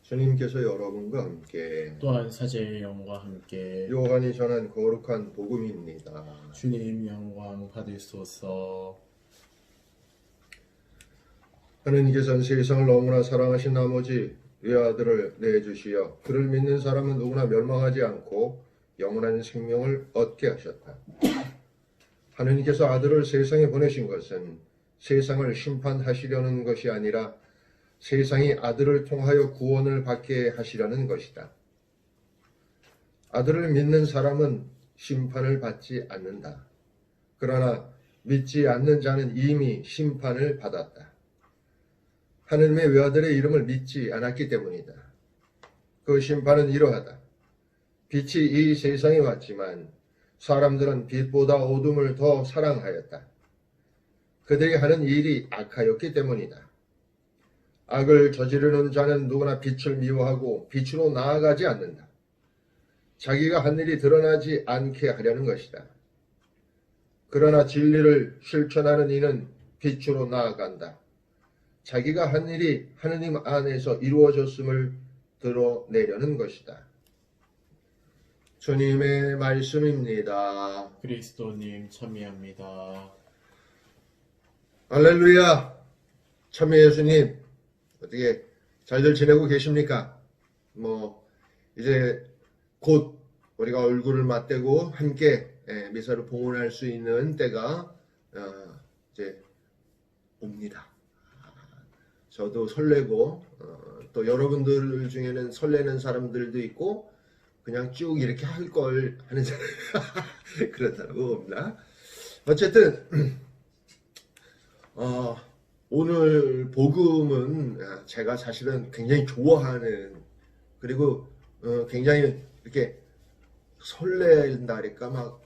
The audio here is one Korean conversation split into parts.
주님께서 여러분과 함께 또한 사제의 영과 함께 요한이 전한 거룩한 복음입니다. 주님 영광 받으소서. 하느님께서는 세상을 너무나 사랑하신 나머지 외아들을 내주시어 그를 믿는 사람은 누구나 멸망하지 않고 영원한 생명을 얻게 하셨다. 하느님께서 아들을 세상에 보내신 것은 세상을 심판하시려는 것이 아니라 세상이 아들을 통하여 구원을 받게 하시려는 것이다. 아들을 믿는 사람은 심판을 받지 않는다. 그러나 믿지 않는 자는 이미 심판을 받았다. 하느님의 외아들의 이름을 믿지 않았기 때문이다. 그 심판은 이러하다. 빛이 이 세상에 왔지만 사람들은 빛보다 어둠을 더 사랑하였다. 그들이 하는 일이 악하였기 때문이다. 악을 저지르는 자는 누구나 빛을 미워하고 빛으로 나아가지 않는다. 자기가 한 일이 드러나지 않게 하려는 것이다. 그러나 진리를 실천하는 이는 빛으로 나아간다. 자기가 한 일이 하느님 안에서 이루어졌음을 드러내려는 것이다. 주님의 말씀입니다. 그리스도님 참여합니다. 할렐루야. 참여 예수님 어떻게 잘들 지내고 계십니까? 이제 곧 우리가 얼굴을 맞대고 함께 미사를 봉헌할 수 있는 때가 이제 옵니다. 저도 설레고 또 여러분들 중에는 설레는 사람들도 있고 그냥 쭉 이렇게 할 걸 하는 사람 그런 사람은 없나? 어쨌든 오늘 복음은 제가 사실은 굉장히 좋아하는 그리고 굉장히 이렇게 설렌다랄까 막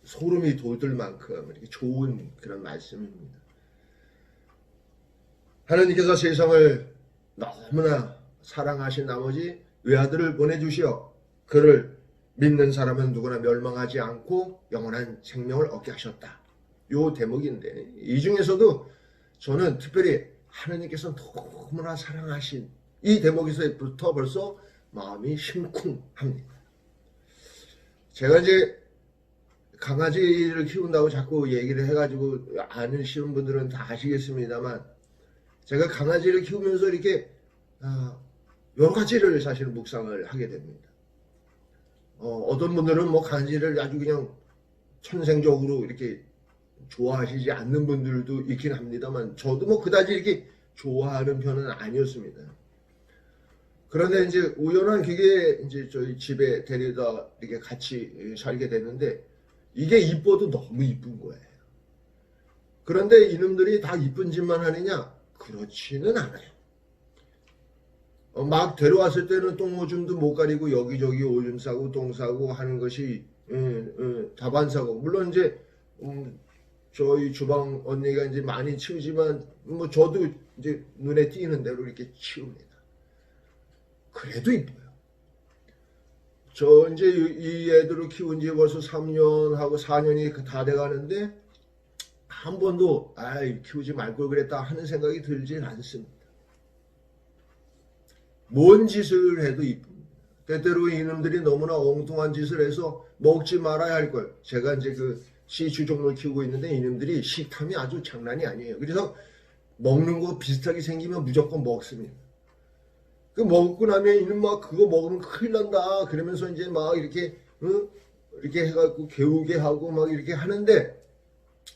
소름이 돋을 만큼 이렇게 좋은 그런 말씀입니다. 하나님께서 세상을 너무나 사랑하신 나머지 외아들을 보내주시어 그를 믿는 사람은 누구나 멸망하지 않고 영원한 생명을 얻게 하셨다. 요 대목인데 이 중에서도 저는 특별히 하나님께서 너무나 사랑하신 이 대목에서부터 벌써 마음이 심쿵합니다. 제가 이제 강아지를 키운다고 자꾸 얘기를 해가지고 아시는 분들은 다 아시겠습니다만 제가 강아지를 키우면서 이렇게 여러 가지를 사실 묵상을 하게 됩니다. 어떤 분들은 강아지를 아주 그냥 천생적으로 이렇게 좋아하시지 않는 분들도 있긴 합니다만 저도 그다지 이렇게 좋아하는 편은 아니었습니다. 그런데 이제 우연한 기계에 이제 저희 집에 데려다 이렇게 같이 살게 됐는데 이게 이뻐도 너무 이쁜 거예요. 그런데 이놈들이 다 이쁜 짓만 하느냐? 그렇지는 않아요. 막 데려왔을 때는 똥오줌도 못 가리고 여기저기 오줌 싸고 똥 싸고 하는 것이 다반사고 물론 이제 저희 주방 언니가 이제 많이 치우지만 저도 이제 눈에 띄는 대로 이렇게 치웁니다. 그래도 이뻐요. 저 이제 이 애들을 키운 지 벌써 3년하고 4년이 다 돼가는데 한 번도 키우지 말 걸 그랬다 하는 생각이 들진 않습니다. 뭔 짓을 해도 이쁩니다. 때때로 이놈들이 너무나 엉뚱한 짓을 해서 먹지 말아야 할 걸. 제가 이제 시추종을 키우고 있는데 이놈들이 식탐이 아주 장난이 아니에요. 그래서 먹는 거 비슷하게 생기면 무조건 먹습니다. 그 먹고 나면 이놈 그거 먹으면 큰일 난다. 그러면서 이제 이렇게 이렇게 해갖고 개우게 하고 이렇게 하는데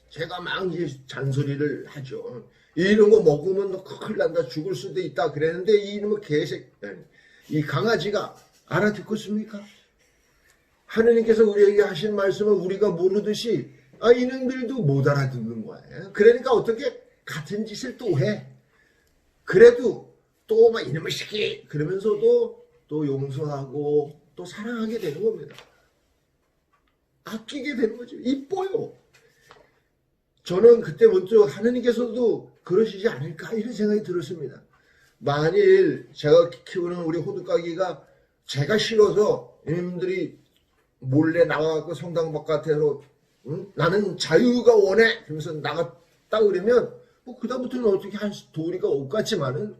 제가 이제 잔소리를 하죠. 이런 거 먹으면 너 큰일 난다. 죽을 수도 있다. 그랬는데 이놈의 이 강아지가 알아듣겠습니까? 하느님께서 우리에게 하신 말씀을 우리가 모르듯이 이놈들도 못 알아듣는 거예요. 그러니까 어떻게 같은 짓을 또 해. 그래도 또 이놈의 새끼 그러면서도 또 용서하고 또 사랑하게 되는 겁니다. 아끼게 되는 거죠. 이뻐요. 저는 그때 먼저 하느님께서도 그러시지 않을까 이런 생각이 들었습니다. 만일 제가 키우는 우리 호두까기가 제가 싫어서 이놈들이 몰래 나와갖고 성당 바깥으로 나는 자유가 원해 그러면서 나갔다 그러면 그다음부터는 어떻게 할 도리가 없겠지만은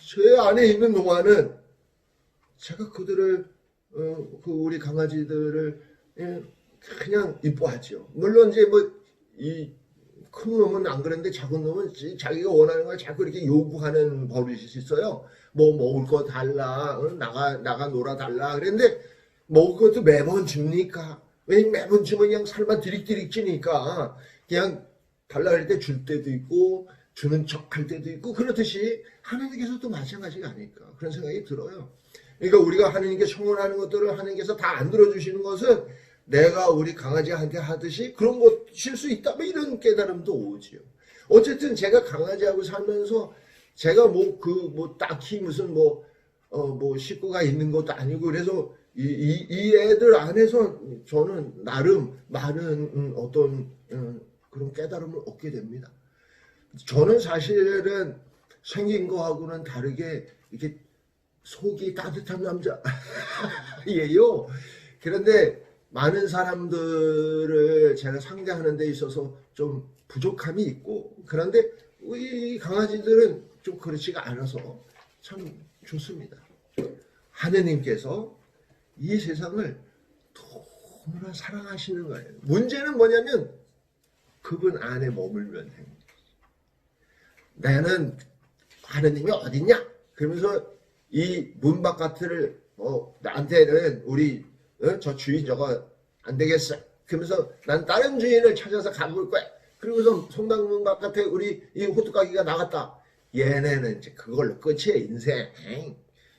제 안에 있는 동안은 제가 그들을 그 우리 강아지들을 그냥 이뻐하죠. 물론 이제 뭐 이 큰 놈은 안 그런데 작은 놈은 자기가 원하는 걸 자꾸 이렇게 요구하는 버릇이 있어요. 뭐 먹을 거 달라, 나가 놀아 달라. 그런데 먹을 것도 매번 줍니까? 왜 매번 주면 그냥 살만 디릭디릭 찌니까 그냥 달라 할 때 줄 때도 있고 주는 척 할 때도 있고 그렇듯이 하나님께서도 마찬가지가 아닐까 그런 생각이 들어요. 그러니까 우리가 하나님께 청원하는 것들을 하나님께서 다 안 들어주시는 것은 내가 우리 강아지한테 하듯이 그런 것일 수 있다. 뭐 이런 깨달음도 오지요. 어쨌든 제가 강아지하고 살면서 제가 뭐 딱히 무슨 뭐 식구가 있는 것도 아니고 그래서 이 애들 안에서 저는 나름 많은 어떤 그런 깨달음을 얻게 됩니다. 저는 사실은 생긴 거하고는 다르게 이렇게 속이 따뜻한 남자예요. 그런데 많은 사람들을 제가 상대하는 데 있어서 좀 부족함이 있고 그런데 이 강아지들은 좀 그렇지가 않아서 참 좋습니다. 하느님께서 이 세상을 너무나 사랑하시는 거예요. 문제는 뭐냐면 그분 안에 머물면 됩니다. 나는 하느님이 어딨냐? 그러면서 이 문 바깥을 나한테는 우리 저 주인 저거 안 되겠어. 그러면서 난 다른 주인을 찾아서 가볼 거야. 그리고서 성당문 바깥에 우리 이 호두까기가 나갔다. 얘네는 이제 그걸로 끝이에요. 인생.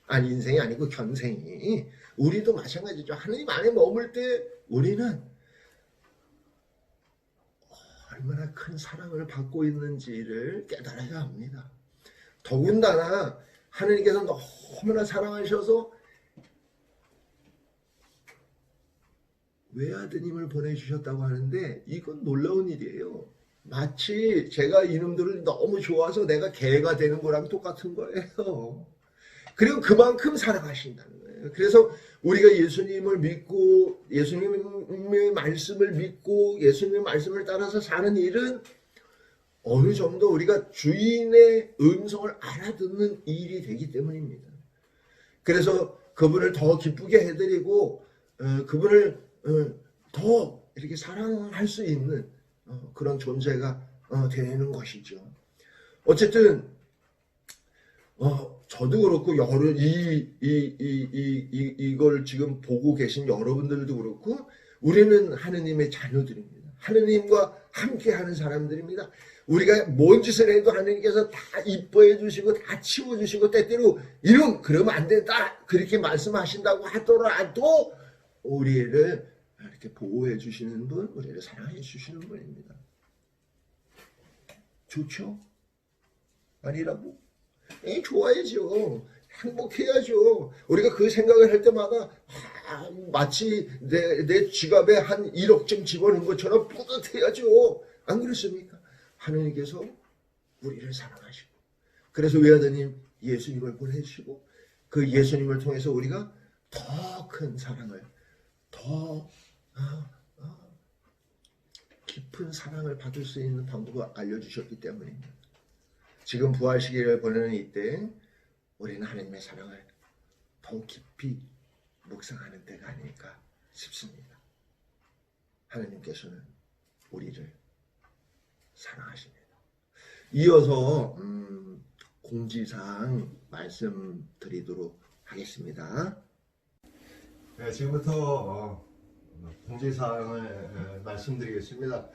아니 인생이 아니고 견생이. 우리도 마찬가지죠. 하느님 안에 머물 때 우리는 얼마나 큰 사랑을 받고 있는지를 깨달아야 합니다. 더군다나 하느님께서 너무나 사랑하셔서 외아드님을 보내주셨다고 하는데 이건 놀라운 일이에요. 마치 제가 이놈들을 너무 좋아서 내가 개가 되는 거랑 똑같은 거예요. 그리고 그만큼 사랑하신다는 거예요. 그래서 우리가 예수님을 믿고 예수님의 말씀을 믿고 예수님의 말씀을 따라서 사는 일은 어느 정도 우리가 주인의 음성을 알아듣는 일이 되기 때문입니다. 그래서 그분을 더 기쁘게 해드리고 그분을 더 이렇게 사랑할 수 있는 그런 존재가 되는 것이죠. 어쨌든 저도 그렇고 이걸 지금 보고 계신 여러분들도 그렇고 우리는 하느님의 자녀들입니다. 하느님과 함께하는 사람들입니다. 우리가 뭔 짓을 해도 하느님께서 다 이뻐해 주시고 다 치워주시고 때때로 이런 그러면 안 된다 그렇게 말씀하신다고 하더라도 우리를 이렇게 보호해 주시는 분, 우리를 사랑해 주시는 분입니다. 좋죠? 아니라고? 좋아야죠. 행복해야죠. 우리가 그 생각을 할 때마다 마치 내 지갑에 한 1억쯤 집어넣은 것처럼 뿌듯해야죠. 안 그렇습니까? 하느님께서 우리를 사랑하시고 그래서 외아드님 예수님을 보내주시고 그 예수님을 통해서 우리가 더 큰 사랑을 더 깊은 사랑을 받을 수 있는 방법을 알려주셨기 때문입니다. 지금 부활 시기를 보내는 이때 우리는 하나님의 사랑을 더욱 깊이 묵상하는 때가 아닐까 싶습니다. 하나님께서는 우리를 사랑하십니다. 이어서 공지사항 말씀드리도록 하겠습니다. 네, 지금부터 공지사항을 말씀드리겠습니다.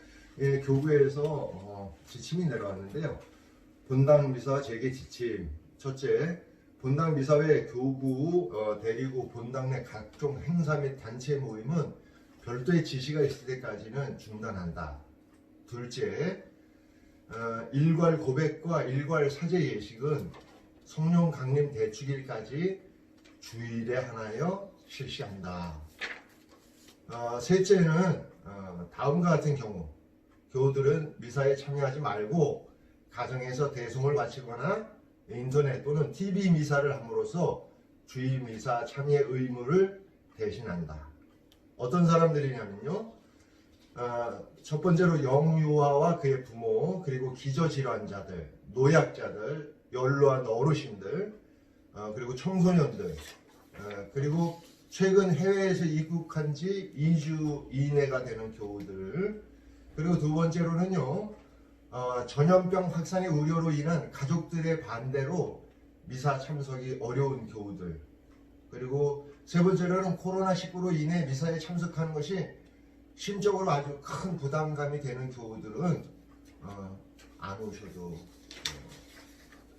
교구에서 지침이 내려왔는데요. 본당미사 재개 지침. 첫째, 본당미사 외 교구, 대리구, 본당 내 각종 행사 및 단체 모임은 별도의 지시가 있을 때까지는 중단한다. 둘째, 일괄 고백과 일괄 사제 예식은 성령 강림 대축일까지 주일에 하나여 실시한다. 셋째는 다음과 같은 경우 교우들은 미사에 참여하지 말고 가정에서 대송을 바치거나 인터넷 또는 TV 미사를 함으로써 주일 미사 참여 의무를 대신한다. 어떤 사람들이냐면요. 첫 번째로 영유아와 그의 부모, 그리고 기저질환자들, 노약자들, 연로한 어르신들, 그리고 청소년들, 그리고 최근 해외에서 입국한 지 2주 이내가 되는 교우들, 그리고 두 번째로는요, 전염병 확산의 우려로 인한 가족들의 반대로 미사 참석이 어려운 교우들, 그리고 세 번째로는 코로나19로 인해 미사에 참석하는 것이 심적으로 아주 큰 부담감이 되는 교우들은 안 오셔도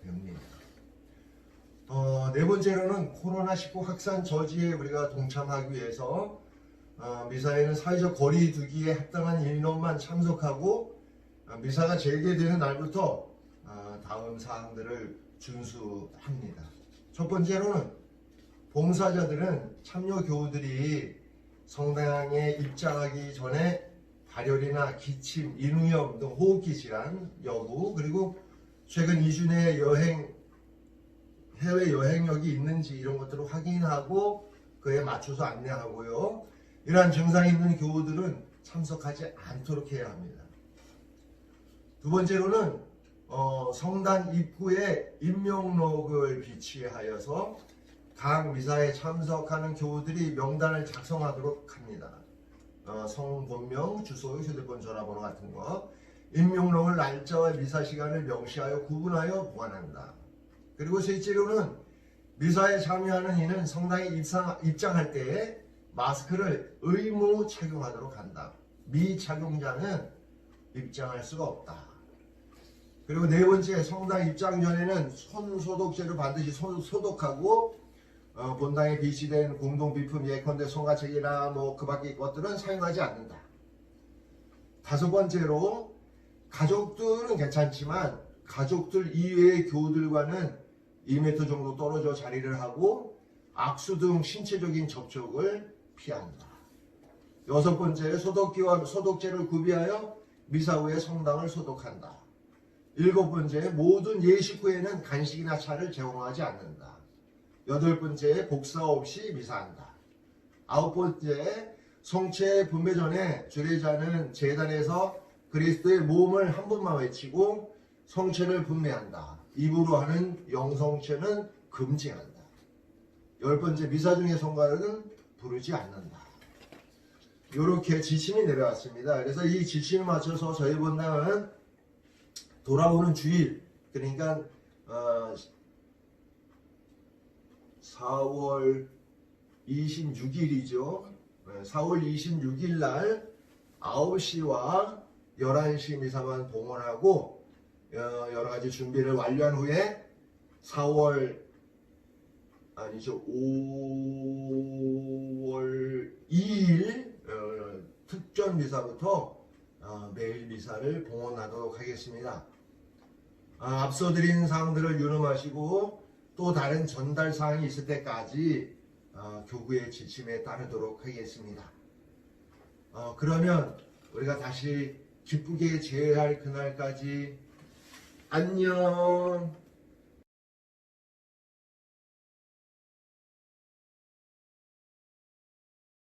됩니다. 네 번째로는 코로나19 확산 저지에 우리가 동참하기 위해서 미사에는 사회적 거리 두기에 합당한 인원만 참석하고 미사가 재개되는 날부터 다음 사항들을 준수합니다. 첫 번째로는 봉사자들은 참여 교우들이 성당에 입장하기 전에 발열이나 기침, 인후염 등 호흡기 질환 여부, 그리고 최근 2주 내 해외 여행력이 있는지 이런 것들을 확인하고 그에 맞춰서 안내하고요. 이러한 증상이 있는 교우들은 참석하지 않도록 해야 합니다. 두 번째로는 성당 입구에 임명록을 비치하여서 각 미사에 참석하는 교우들이 명단을 작성하도록 합니다. 성, 본명, 주소, 휴대폰, 전화번호 같은 거, 임명록을 날짜와 미사 시간을 명시하여 구분하여 보관한다. 그리고 셋째로는 미사에 참여하는 이는 성당에 입장할 때에 마스크를 의무 착용하도록 한다. 미착용자는 입장할 수가 없다. 그리고 네 번째, 성당 입장 전에는 손 소독제로 반드시 손 소독하고 본당에 비치된 공동 비품 예컨대 손가책이나 그 밖의 것들은 사용하지 않는다. 다섯 번째로, 가족들은 괜찮지만 가족들 이외의 교우들과는 2m 정도 떨어져 자리를 하고 악수 등 신체적인 접촉을 피한다. 여섯 번째, 소독기와 소독제를 구비하여 미사 후에 성당을 소독한다. 일곱 번째, 모든 예식 후에는 간식이나 차를 제공하지 않는다. 여덟 번째, 복사 없이 미사한다. 아홉 번째, 성체 분배 전에 주례자는 제단에서 그리스도의 몸을 한 번만 외치고 성체를 분배한다. 입으로 하는 영성체는 금지한다. 열 번째, 미사 중의 성가는 부르지 않는다. 이렇게 지침이 내려왔습니다. 그래서 이 지침에 맞춰서 저희 본당은 돌아오는 주일, 그러니까 4월 26일이죠. 4월 26일 날 9시와 11시 미사만 봉헌하고 여러 가지 준비를 완료한 후에 5월 2일 특전 미사부터 매일 미사를 봉헌하도록 하겠습니다. 앞서 드린 사항들을 유념하시고 또 다른 전달 사항이 있을 때까지 교구의 지침에 따르도록 하겠습니다. 그러면 우리가 다시 기쁘게 제할 그날까지 안녕.